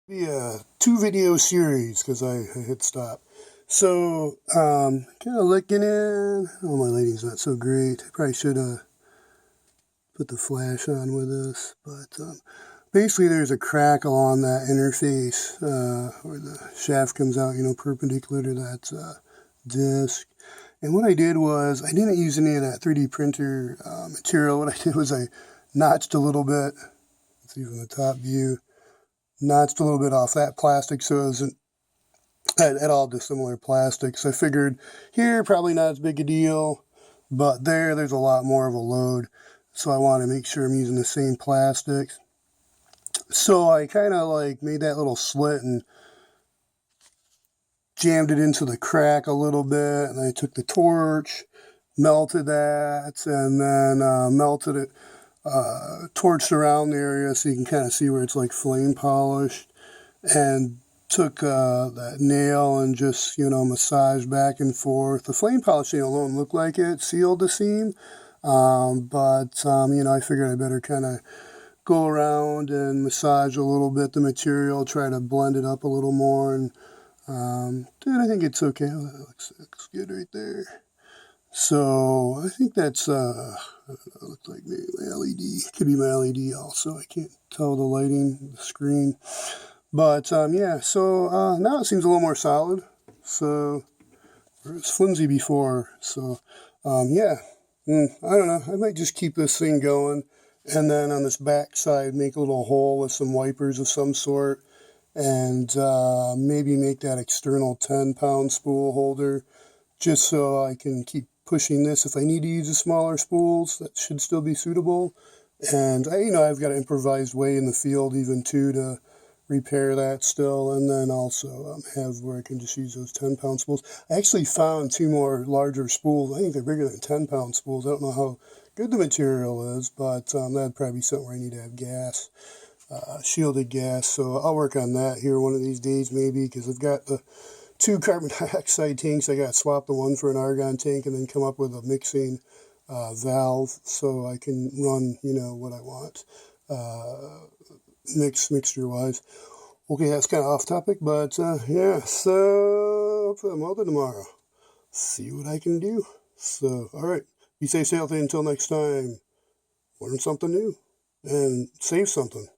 Be a 2-video series because I hit stop. So, kind of looking in. Oh, my lighting's not so great. I probably should have put the flash on with this. But basically, there's a crack along that interface where the shaft comes out, perpendicular to that disc. And what I did was, I didn't use any of that 3D printer material. What I did was I notched a little bit. Let's see from the top view. Notched a little bit off that plastic so it wasn't at all dissimilar plastics. I figured here, probably not as big a deal, but there's a lot more of a load. So I want to make sure I'm using the same plastics. So I kind of like made that little slit and jammed it into the crack a little bit. And I took the torch, melted that, and then melted it, torched around the area so you can kind of see where it's like flame polished, and took that nail and just, massaged back and forth. The flame polishing alone looked like it sealed the seam, but I figured I better kind of go around and massage a little bit the material, try to blend it up a little more, and dude, I think it's okay. That looks good right there. So I think that's, I don't know, it looks like maybe my LED. Could be my LED also. I can't tell the lighting, the screen. But, yeah, so now it seems a little more solid. So, it was flimsy before. So, yeah, I don't know. I might just keep this thing going. And then on this back side, make a little hole with some wipers of some sort. And maybe make that external 10-pound spool holder, just so I can keep pushing this. If I need to use the smaller spools, that should still be suitable. And I've got an improvised way in the field even too to repair that still, and then also have where I can just use those 10-pound spools. I actually found 2 more larger spools. I think they're bigger than 10-pound spools. I don't know how good the material is, but that'd probably be something where I need to have gas, shielded gas. So I'll work on that here one of these days maybe, because I've got the 2 carbon dioxide tanks. I got to swap the one for an argon tank and then come up with a mixing valve so I can run, what I want, mixture-wise. Okay, that's kind of off topic, but yeah, so hopefully I'm out there tomorrow. See what I can do. So, all right, be safe, healthy until next time. Learn something new and save something.